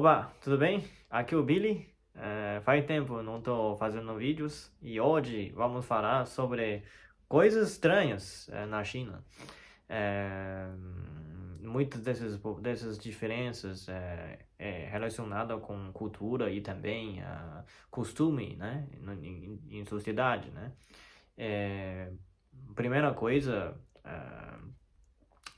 Oba, tudo bem? Aqui é o Billy. Faz tempo não estou fazendo vídeos e hoje vamos falar sobre coisas estranhas na China. É, Muitas dessas diferenças é relacionada com cultura e também costume, né, em sociedade, né? É, Primeira coisa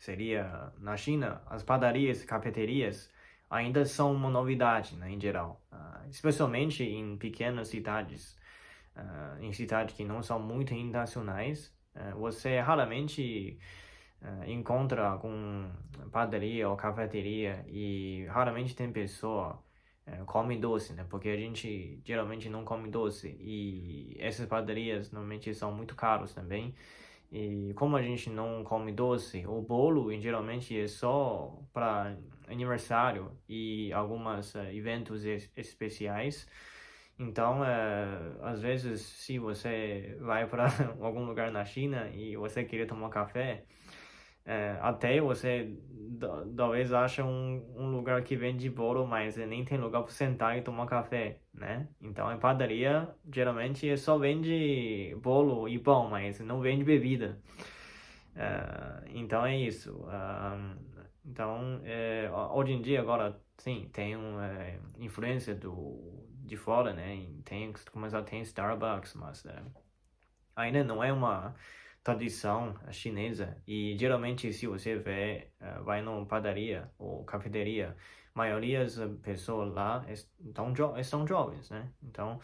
seria na China, as padarias e cafeterias ainda são uma novidade, né, em geral, especialmente em pequenas cidades, em cidades que não são muito internacionais, você raramente encontra algum padaria ou cafeteria e raramente tem pessoa come doce, né? Porque a gente geralmente não come doce e essas padarias normalmente são muito caros também. E como a gente não come doce, o bolo geralmente é só para aniversário e alguns eventos especiais. Então, às vezes, se você vai para algum lugar na China e você querer tomar café, até você talvez ache um lugar que vende bolo, mas nem tem lugar para sentar e tomar café, né? Então, em padaria, geralmente só vende bolo e pão, mas não vende bebida. Então, é isso. Então, hoje em dia, agora, sim, tem uma influência de fora, né? E começar a ter Starbucks, mas ainda não é uma tradição chinesa e geralmente se você vai numa padaria ou cafeteria, a maioria das pessoas lá são jovens, né? Então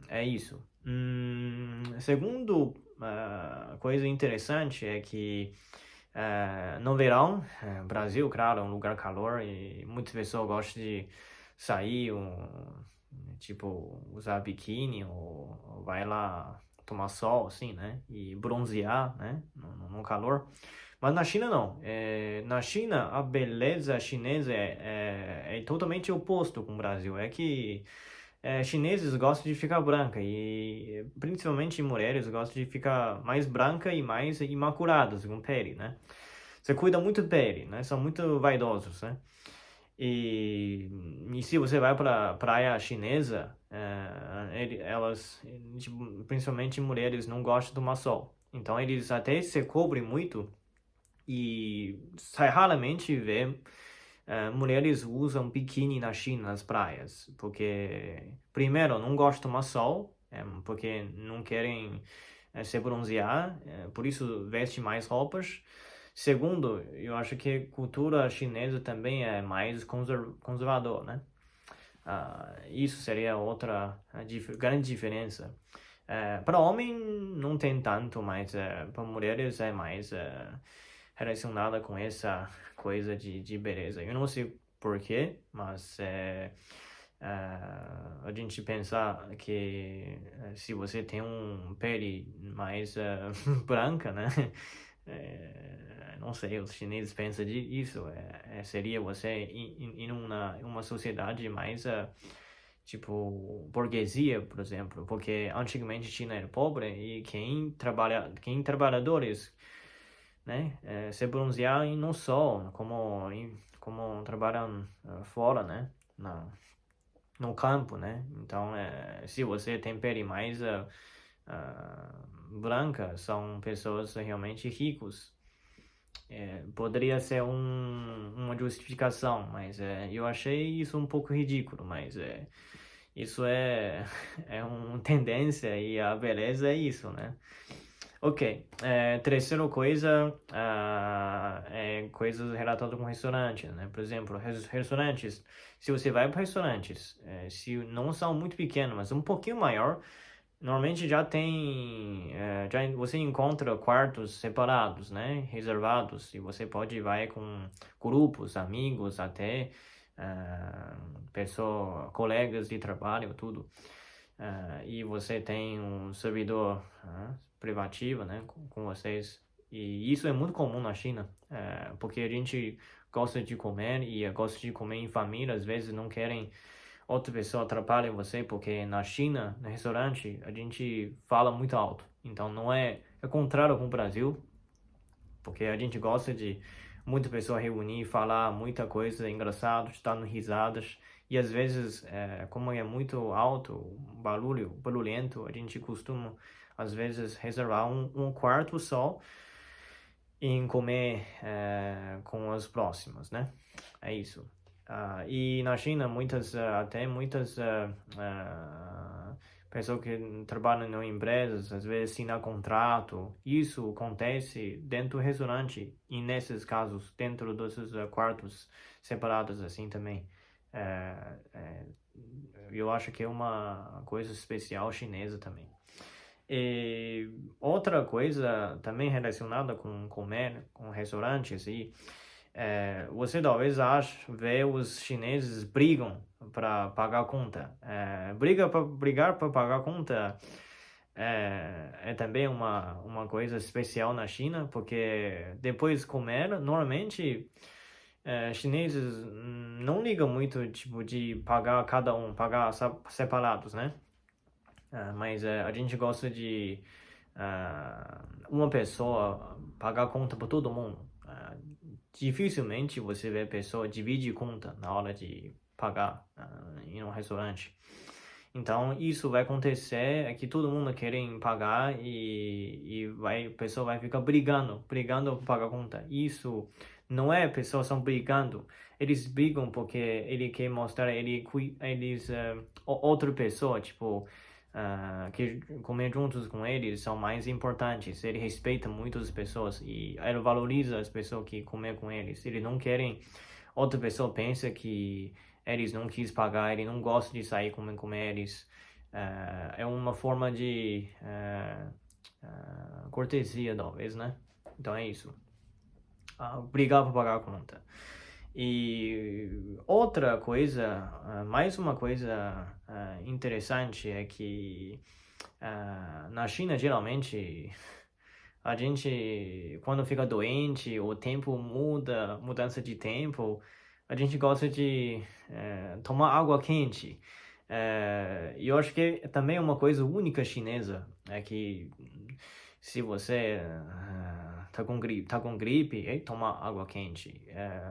é isso. Segundo coisa interessante é que no verão, Brasil, claro, é um lugar calor e muitas pessoas gostam de sair, tipo, usar biquíni ou vai lá tomar sol, assim, né? E bronzear, né? No calor. Mas na China não. Na China, a beleza chinesa é totalmente oposto com o Brasil. É que chineses gostam de ficar branca e principalmente mulheres gostam de ficar mais branca e mais imaculadas com pele, né? Você cuida muito da pele, né? São muito vaidosos, né? E se você vai para praia chinesa, elas, tipo, principalmente mulheres, não gostam de tomar sol. Então eles até se cobrem muito e sai raramente vê mulheres usam biquíni na China, nas praias, porque primeiro não gostam de tomar sol, porque não querem se bronzear, por isso veste mais roupas. Segundo, eu acho que a cultura chinesa também é mais conservador, né? Isso seria outra grande diferença. Para homem não tem tanto, mas para mulheres é mais relacionada com essa coisa de beleza. Eu não sei por quê, mas a gente pensar que se você tem pele mais branca, né? Não sei, os chineses pensam disso. Seria você em uma sociedade mais tipo burguesia, por exemplo, porque antigamente China era pobre e quem trabalhadores, né, se bronzear e no sol, como trabalham fora, né, no campo, né? Então, se você tem pele mais branca, são pessoas realmente ricos. Poderia ser uma justificação, mas eu achei isso um pouco ridículo, mas isso é uma tendência e a beleza é isso, né? Ok, terceira coisa é coisas relatadas com restaurantes, né? Por exemplo, restaurantes, se você vai para restaurantes, se não são muito pequenos, mas um pouquinho maior, normalmente já tem, já você encontra quartos separados, né? Reservados, e você pode vai com grupos, amigos, até colegas de trabalho, tudo. E você tem um servidor privativo, né, com vocês. E isso é muito comum na China, porque a gente gosta de comer e gosta de comer em família, às vezes não querem outra pessoa atrapalhe você, porque na China, no restaurante, a gente fala muito alto. Então não é contrário com o Brasil, porque a gente gosta de muita pessoa reunir, falar muita coisa engraçada, dando risadas. E às vezes, como é muito alto, barulhento, a gente costuma, às vezes, reservar um quarto só em comer com os próximos, né? É isso. E na China, até muitas pessoas que trabalham em empresas, às vezes assinam contrato. Isso acontece dentro do restaurante e nesses casos, dentro desses quartos separados assim também. Eu acho que é uma coisa especial chinesa também. E outra coisa também relacionada com comer, com restaurantes, você talvez vê os chineses brigam para pagar a conta. Brigar para pagar a conta é também uma coisa especial na China, porque depois de comer, normalmente chineses não ligam muito tipo de pagar cada um, pagar separados, né? Mas a gente gosta de uma pessoa pagar a conta para todo mundo. Dificilmente você vê a pessoa dividir conta na hora de pagar em um restaurante. Então, isso vai acontecer, é que todo mundo quer pagar a pessoa vai ficar brigando para pagar a conta. Isso não é pessoas são brigando, eles brigam porque ele quer mostrar, outra pessoa, tipo, que comer juntos com eles são mais importantes. Ele respeita muito as pessoas e ele valoriza as pessoas que comem com eles. Eles não querem outra pessoa pensa que eles não quis pagar, ele não gosta de sair com eles. É uma forma de cortesia, talvez, né? Então é isso. Obrigado por pagar a conta. E outra coisa, mais uma coisa interessante é que na China, geralmente, a gente, quando fica doente, o tempo mudança de tempo, a gente gosta de tomar água quente. E eu acho que também é uma coisa única chinesa, é que se você tá com gripe, toma água quente.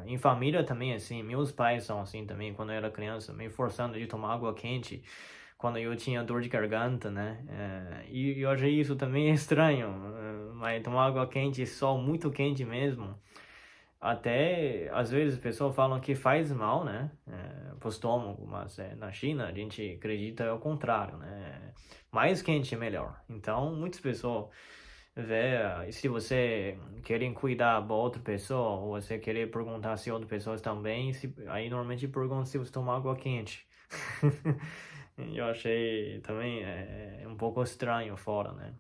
Em família também é assim, meus pais são assim também, quando eu era criança, me forçando de tomar água quente quando eu tinha dor de garganta, né? E eu achei isso também estranho, mas tomar água quente, só muito quente mesmo. Até, às vezes, as pessoas falam que faz mal, né? Pro estômago, mas na China a gente acredita ao contrário, né? Mais quente é melhor. Então, muitas pessoas se você querem cuidar da outra pessoa, ou você querer perguntar se outras pessoas estão bem, aí normalmente perguntam se você toma água quente. Eu achei também um pouco estranho fora, né?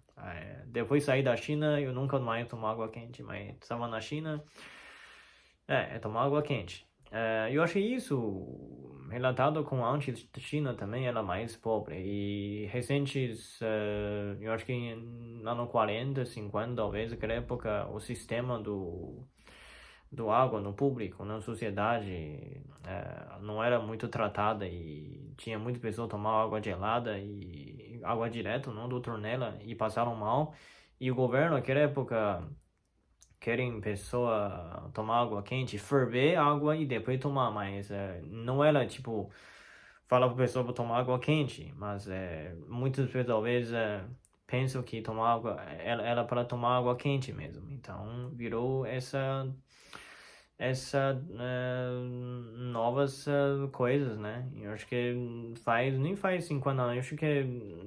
Depois de sair da China, eu nunca mais tomo água quente, mas estava na China, tomar água quente. Eu achei isso relatado com antes da China também era mais pobre. E recentes, eu acho que no ano 40, 50, talvez, naquela época, o sistema do água no público, na sociedade, não era muito tratada e tinha muitas pessoas tomar água gelada e água direto, não do torneira, e passaram mal. E o governo, naquela época, querem pessoa tomar água quente, ferver água e depois tomar, mas não era tipo falar para pessoa para tomar água quente, mas muitas pessoas talvez pensam que tomar água era para tomar água quente mesmo. Então virou essa novas coisas, né? Eu acho que nem faz 50 anos, eu acho que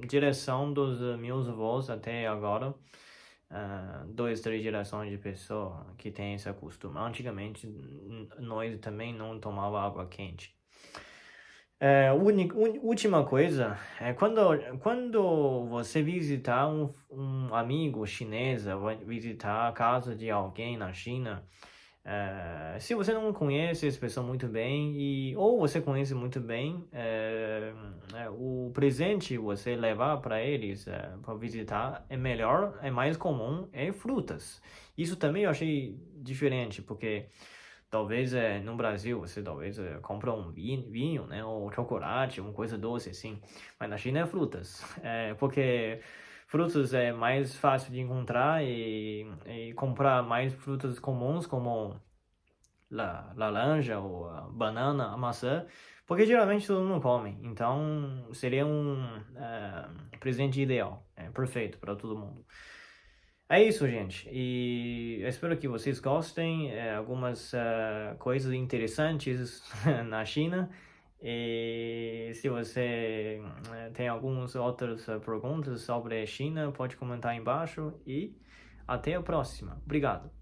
direção dos meus avós até agora, dois, três gerações de pessoas que têm esse costume. Antigamente, nós também não tomava água quente. Última coisa, quando você visitar um amigo chinês, vai visitar a casa de alguém na China, se você não conhece essa pessoa muito bem, ou você conhece muito bem, o presente você levar para eles para visitar é melhor, é mais comum, é frutas. Isso também eu achei diferente, porque talvez no Brasil você talvez compra um vinho, né, ou chocolate, uma coisa doce assim, mas na China é frutas, porque frutas é mais fácil de encontrar e comprar mais frutas comuns como laranja, ou a banana, a maçã, porque geralmente todo mundo come. Então, seria um presente ideal, perfeito para todo mundo. É isso, gente. E eu espero que vocês gostem. Algumas coisas interessantes na China. E se você tem algumas outras perguntas sobre a China, pode comentar aí embaixo. E até a próxima. Obrigado.